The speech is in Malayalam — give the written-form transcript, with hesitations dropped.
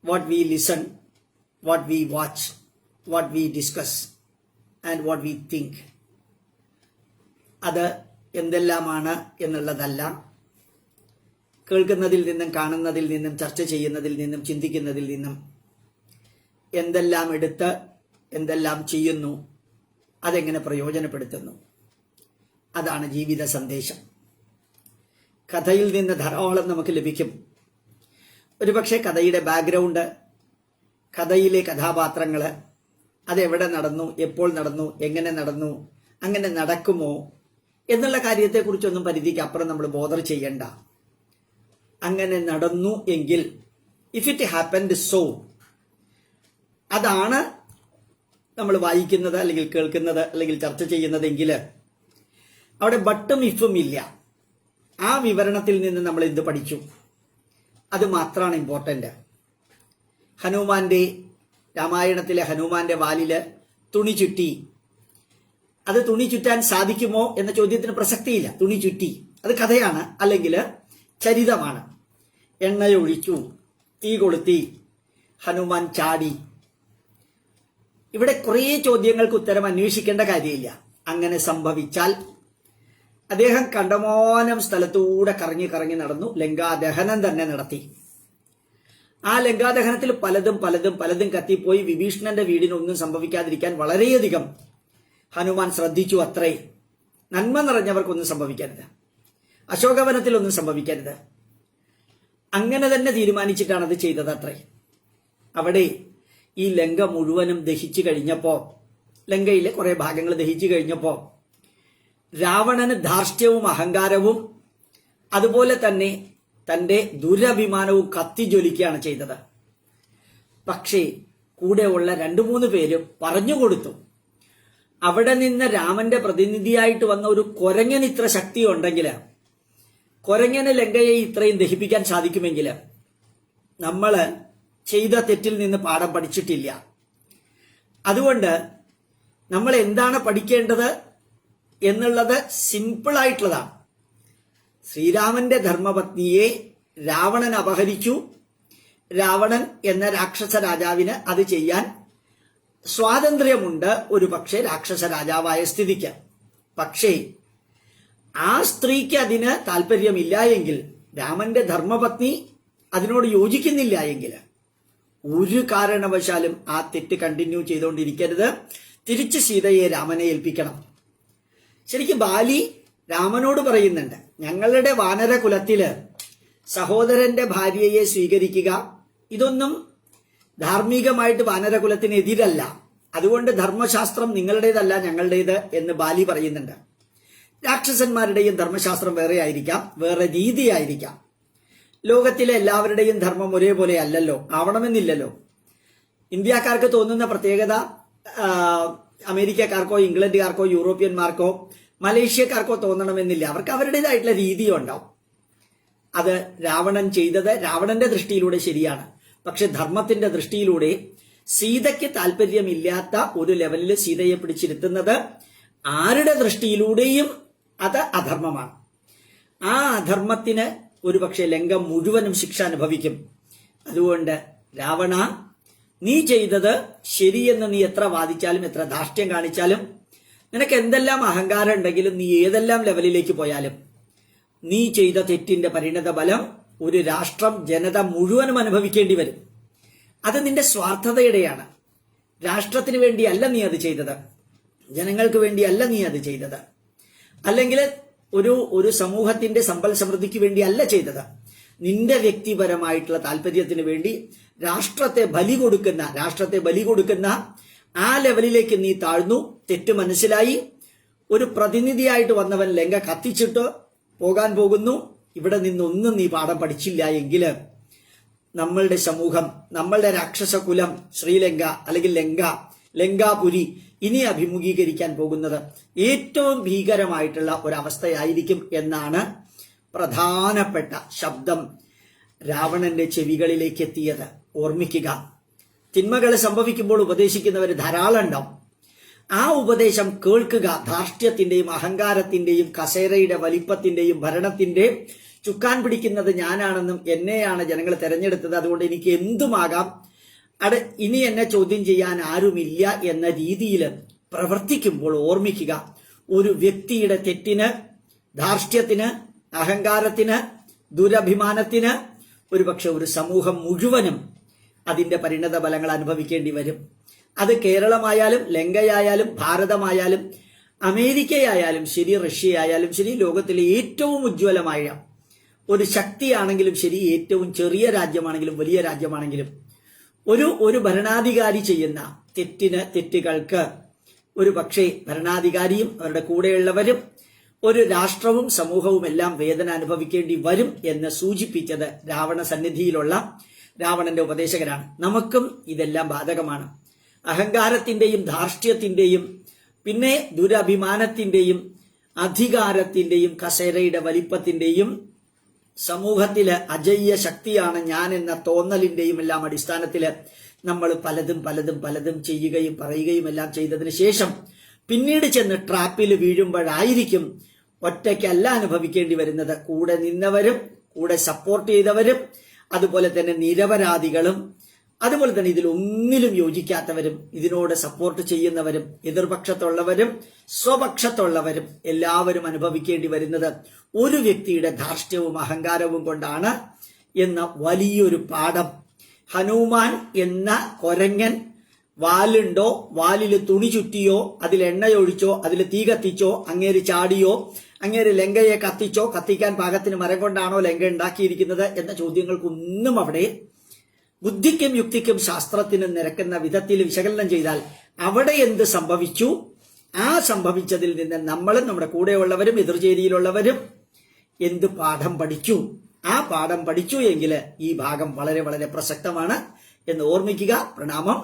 what we listen, what we watch, what we discuss, and what we think. അത് എന്തെല്ലാമാണ് എന്നുള്ളതല്ല, കേൾക്കുന്നതിൽ നിന്നും കാണുന്നതിൽ നിന്നും ചർച്ച ചെയ്യുന്നതിൽ നിന്നും ചിന്തിക്കുന്നതിൽ നിന്നും എന്തെല്ലാം എടുത്ത് എന്തെല്ലാം ചെയ്യുന്നു, അതെങ്ങനെ പ്രയോജനപ്പെടുത്തുന്നു, അതാണ് ജീവിത സന്ദേശം. കഥയിൽ നിന്ന് ധാരാളം നമുക്ക് ലഭിക്കും. ഒരുപക്ഷെ കഥയുടെ ബാക്ക്ഗ്രൗണ്ട്, കഥയിലെ കഥാപാത്രങ്ങൾ, അതെവിടെ നടന്നു, എപ്പോൾ നടന്നു, എങ്ങനെ നടന്നു, അങ്ങനെ നടക്കുമോ എന്നുള്ള കാര്യത്തെക്കുറിച്ചൊന്നും പരിധിക്ക് അപ്പുറം നമ്മൾ ബോധർ ചെയ്യണ്ട. അങ്ങനെ നടന്നു എങ്കിൽ, ഇഫ് ഇറ്റ് ഹാപ്പൻഡ് സോ, അതാണ് നമ്മൾ വായിക്കുന്നത് അല്ലെങ്കിൽ കേൾക്കുന്നത് അല്ലെങ്കിൽ ചർച്ച ചെയ്യുന്നതെങ്കിൽ അവിടെ ബട്ടും ഇഫും ഇല്ല. ആ വിവരണത്തിൽ നിന്ന് നമ്മൾ എന്ത് പഠിച്ചു, അത് മാത്രമാണ് ഇമ്പോർട്ടന്റ്. രാമായണത്തിലെ ഹനുമാന്റെ വാലില് തുണി ചുറ്റി, അത് തുണി ചുറ്റാൻ സാധിക്കുമോ എന്ന ചോദ്യത്തിന് പ്രസക്തിയില്ല. തുണി ചുറ്റി, അത് കഥയാണ് അല്ലെങ്കിൽ ചരിതമാണ്. എണ്ണയൊഴിച്ചു, തീ കൊളുത്തി, ഹനുമാൻ ചാടി. ഇവിടെ കുറേ ചോദ്യങ്ങൾക്ക് ഉത്തരം അന്വേഷിക്കേണ്ട കാര്യമില്ല. അങ്ങനെ സംഭവിച്ചാൽ അദ്ദേഹം കണ്ടമാനം സ്ഥലത്തൂടെ കറങ്ങി കറങ്ങി നടന്നു, ലങ്കാദഹനം തന്നെ നടത്തി. ആ ലങ്കാദഹനത്തിൽ പലതും കത്തിപ്പോയി. വിഭീഷണന്റെ വീടിനൊന്നും സംഭവിക്കാതിരിക്കാൻ വളരെയധികം ഹനുമാൻ ശ്രദ്ധിച്ചു. അത്രേ, നന്മ നിറഞ്ഞവർക്കൊന്നും സംഭവിക്കരുത്, അശോകവനത്തിലൊന്നും സംഭവിക്കരുത്, അങ്ങനെ തന്നെ തീരുമാനിച്ചിട്ടാണ് അത് ചെയ്തത്. അത്രേ. അവിടെ ഈ ലങ്ക മുഴുവനും ദഹിച്ചു കഴിഞ്ഞപ്പോ, ലങ്കയിലെ കുറെ ഭാഗങ്ങൾ ദഹിച്ചു കഴിഞ്ഞപ്പോ, രാവണന് ധാർഷ്ട്യവും അഹങ്കാരവും അതുപോലെ തന്നെ തന്റെ ദുരഭിമാനവും കത്തിജ്വലിക്കുകയാണ് ചെയ്തത്. പക്ഷേ കൂടെയുള്ള 2-3 പേര് പറഞ്ഞുകൊടുത്തു, അവിടെ നിന്ന് രാമന്റെ പ്രതിനിധിയായിട്ട് വന്ന ഒരു കുരങ്ങന് ഇത്ര ശക്തി ഉണ്ടെങ്കിൽ, കുരങ്ങന് ലങ്കയെ ഇത്രയും ദഹിപ്പിക്കാൻ സാധിക്കുമെങ്കിൽ, നമ്മള് ചെയ്ത തെറ്റിൽ നിന്ന് പാഠം പഠിച്ചിട്ടില്ല. അതുകൊണ്ട് നമ്മൾ എന്താണ് പഠിക്കേണ്ടത് എന്നുള്ളത് സിമ്പിൾ ആയിട്ടുള്ളതാണ്. ശ്രീരാമന്റെ ധർമ്മപത്നിയെ രാവണൻ അപഹരിച്ചു. രാവണൻ എന്ന രാക്ഷസ രാജാവിന് അത് ചെയ്യാൻ സ്വാതന്ത്ര്യമുണ്ട്, ഒരു പക്ഷേ രാക്ഷസ രാജാവായ സ്ഥിതിക്ക്. പക്ഷേ ആ സ്ത്രീക്ക് അതിന് താല്പര്യമില്ല എങ്കിൽ, രാമന്റെ ധർമ്മപത്നി അതിനോട് യോജിക്കുന്നില്ല എങ്കിൽ, ഒരു കാരണവശാലും ആ തെറ്റ് കണ്ടിന്യൂ ചെയ്തുകൊണ്ടിരിക്കരുത്. തിരിച്ച് സീതയെ രാമനെ ഏൽപ്പിക്കണം. ശരിക്കും ബാലി രാമനോട് പറയുന്നുണ്ട്, ഞങ്ങളുടെ വാനരകുലത്തില് സഹോദരന്റെ ഭാര്യയെ സ്വീകരിക്കുക, ഇതൊന്നും ധാർമ്മികമായിട്ട് വാനരകുലത്തിന് എതിരല്ല. അതുകൊണ്ട് ധർമ്മശാസ്ത്രം നിങ്ങളുടേതല്ല, ഞങ്ങളുടേത് എന്ന് ബാലി പറയുന്നുണ്ട്. രാക്ഷസന്മാരുടെയും ധർമ്മശാസ്ത്രം വേറെ ആയിരിക്കാം, വേറെ രീതിയായിരിക്കാം. ലോകത്തിലെ എല്ലാവരുടെയും ധർമ്മം ഒരേപോലെ അല്ലല്ലോ, ആവണമെന്നില്ലല്ലോ. ഇന്ത്യക്കാർക്ക് തോന്നുന്ന പ്രത്യേകത അമേരിക്കക്കാർക്കോ ഇംഗ്ലണ്ടുകാർക്കോ യൂറോപ്യന്മാർക്കോ മലേഷ്യക്കാർക്കോ തോന്നണമെന്നില്ല. അവർക്ക് അവരുടേതായിട്ടുള്ള രീതിയും ഉണ്ടാവും. അത് രാവണൻ ചെയ്തത് രാവണന്റെ ദൃഷ്ടിയിലൂടെ ശരിയാണ്. പക്ഷെ ധർമ്മത്തിന്റെ ദൃഷ്ടിയിലൂടെ സീതയ്ക്ക് താല്പര്യമില്ലാത്ത ഒരു ലെവലിൽ സീതയെ പിടിച്ചിരുത്തുന്നത് ആരുടെ ദൃഷ്ടിയിലൂടെയും അത് അധർമ്മമാണ്. ആ അധർമ്മത്തിന് ഒരുപക്ഷെ ലങ്ക മുഴുവനും ശിക്ഷ അനുഭവിക്കും. അതുകൊണ്ട് രാവണ, നീ ചെയ്തത് ശരിയെന്ന് നീ എത്ര വാദിച്ചാലും എത്ര ധാർഷ്ട്യം കാണിച്ചാലും, നിനക്ക് എന്തെല്ലാം അഹങ്കാരം ഉണ്ടെങ്കിലും, നീ ഏതെല്ലാം ലെവലിലേക്ക് പോയാലും, നീ ചെയ്ത തെറ്റിന്റെ പരിണത ഫലം ഒരു രാഷ്ട്രം, ജനത മുഴുവനും അനുഭവിക്കേണ്ടി വരും. അത് നിന്റെ സ്വാർത്ഥതയുടെയാണ്. രാഷ്ട്രത്തിന് വേണ്ടിയല്ല നീ അത് ചെയ്തത്, ജനങ്ങൾക്ക് വേണ്ടിയല്ല നീ അത് ചെയ്തത്, അല്ലെങ്കിൽ ഒരു സമൂഹത്തിന്റെ സമ്പൽ സമൃദ്ധിക്ക് വേണ്ടിയല്ല ചെയ്തത്. നിന്റെ വ്യക്തിപരമായിട്ടുള്ള താല്പര്യത്തിന് വേണ്ടി രാഷ്ട്രത്തെ ബലി കൊടുക്കുന്ന ആ ലെവലിലേക്ക് നീ താഴ്ന്നു. തെറ്റ് മനസ്സിലായി. ഒരു പ്രതിനിധിയായിട്ട് വന്നവൻ ലങ്ക കത്തിച്ചിട്ട് പോകാൻ പോകുന്നു. ഇവിടെ നിന്നൊന്നും നീ പാഠം പഠിച്ചില്ല എങ്കിൽ നമ്മളുടെ സമൂഹം, നമ്മളുടെ രാക്ഷസ കുലം ശ്രീലങ്ക അല്ലെങ്കിൽ ലങ്കാപുരി ഇനി അഭിമുഖീകരിക്കാൻ പോകുന്നത് ഏറ്റവും ഭീകരമായിട്ടുള്ള ഒരവസ്ഥയായിരിക്കും എന്നാണ് പ്രധാനപ്പെട്ട ശബ്ദം രാവണന്റെ ചെവികളിലേക്ക് എത്തിയത്. ഓർമ്മിക്കുക, തിന്മകൾ സംഭവിക്കുമ്പോൾ ഉപദേശിക്കുന്നവർ ധാരാളം ഉണ്ടാവും. ആ ഉപദേശം കേൾക്കുക. ധാർഷ്ട്യത്തിന്റെയും അഹങ്കാരത്തിന്റെയും കസേരയുടെ വലിപ്പത്തിന്റെയും ഭരണത്തിന്റെ ചുക്കാൻ പിടിക്കുന്നത് ഞാനാണെന്നും എന്നെയാണ് ജനങ്ങൾ തെരഞ്ഞെടുത്തത്, അതുകൊണ്ട് എനിക്ക് എന്തുമാകാം, ഇനി എന്നെ ചോദ്യം ചെയ്യാൻ ആരുമില്ല എന്ന രീതിയിൽ പ്രവർത്തിക്കുമ്പോൾ ഓർമ്മിക്കുക, ഒരു വ്യക്തിയുടെ തെറ്റിന്, ധാർഷ്ട്യത്തിന്, അഹങ്കാരത്തിന്, ദുരഭിമാനത്തിന് ഒരുപക്ഷെ ഒരു സമൂഹം മുഴുവനും അതിന്റെ പരിണത ഫലങ്ങൾ അനുഭവിക്കേണ്ടി വരും. അത് കേരളമായാലും ലങ്കയായാലും ഭാരതമായാലും അമേരിക്കയായാലും ശരി, റഷ്യയായാലും ശരി, ലോകത്തിലെ ഏറ്റവും ഉജ്ജ്വലമായ ഒരു ശക്തിയാണെങ്കിലും ശരി, ഏറ്റവും ചെറിയ രാജ്യമാണെങ്കിലും വലിയ രാജ്യമാണെങ്കിലും ഒരു ഭരണാധികാരി ചെയ്യുന്ന തെറ്റുകൾക്ക് ഒരു പക്ഷേ ഭരണാധികാരിയും അവരുടെ കൂടെയുള്ളവരും ഒരു രാഷ്ട്രവും സമൂഹവും എല്ലാം വേദന അനുഭവിക്കേണ്ടി വരും എന്ന് സൂചിപ്പിച്ചത് രാവണ സന്നിധിയിലുള്ള രാവണന്റെ ഉപദേശകരാണ്. നമുക്കും ഇതെല്ലാം ബാധകമാണ്. അഹങ്കാരത്തിന്റെയും ധാർഷ്ട്യത്തിന്റെയും പിന്നെ ദുരഭിമാനത്തിന്റെയും അധികാരത്തിന്റെയും കസേരയുടെ വലിപ്പത്തിന്റെയും സമൂഹത്തില് അജയ്യ ശക്തിയാണ് ഞാൻ എന്ന തോന്നലിന്റെയും എല്ലാം അടിസ്ഥാനത്തില് നമ്മൾ പലതും ചെയ്യുകയും പറയുകയും എല്ലാം ചെയ്തതിനു ശേഷം പിന്നീട് ചെന്ന് ട്രാപ്പിൽ വീഴുമ്പോഴായിരിക്കും ഒറ്റയ്ക്കല്ല അനുഭവിക്കേണ്ടി വരുന്നത്. കൂടെ നിന്നവരും കൂടെ സപ്പോർട്ട് ചെയ്തവരും അതുപോലെ തന്നെ നിരപരാധികളും അതുപോലെ തന്നെ ഇതിലൊന്നിലും യോജിക്കാത്തവരും ഇതിനോട് സപ്പോർട്ട് ചെയ്യുന്നവരും എതിർപക്ഷത്തുള്ളവരും സ്വപക്ഷത്തുള്ളവരും എല്ലാവരും അനുഭവിക്കേണ്ടി വരുന്നത് ഒരു വ്യക്തിയുടെ ധാർഷ്ട്യവും അഹങ്കാരവും കൊണ്ടാണ് എന്ന വലിയൊരു പാഠം ഹനുമാൻ എന്ന കൊരങ്ങൻ വാലുണ്ടോ, വാലിൽ തുണി ചുറ്റിയോ, അതിൽ എണ്ണയൊഴിച്ചോ, അതിൽ തീ കത്തിച്ചോ, അങ്ങേര് ചാടിയോ, അങ്ങേര് ലങ്കയെ കത്തിച്ചോ, കത്തിക്കാൻ പാകത്തിന് മരം കൊണ്ടാണോ ലങ്ക ഉണ്ടാക്കിയിരിക്കുന്നത് എന്ന ചോദ്യങ്ങൾക്കൊന്നും അവിടെ ബുദ്ധിക്കും യുക്തിക്കും ശാസ്ത്രത്തിനും നിരക്കുന്ന വിധത്തിൽ വിശകലനം ചെയ്താൽ അവിടെ എന്ത് സംഭവിച്ചു, ആ സംഭവിച്ചതിൽ നിന്ന് നമ്മളും നമ്മുടെ കൂടെയുള്ളവരും എതിർചേരിയിലുള്ളവരും എന്ത് പാഠം പഠിച്ചു, ആ പാഠം പഠിച്ചു എങ്കിൽ ഈ ഭാഗം വളരെ വളരെ പ്രസക്തമാണ് എന്ന് ഓർമ്മിക്കുക. പ്രണാമം.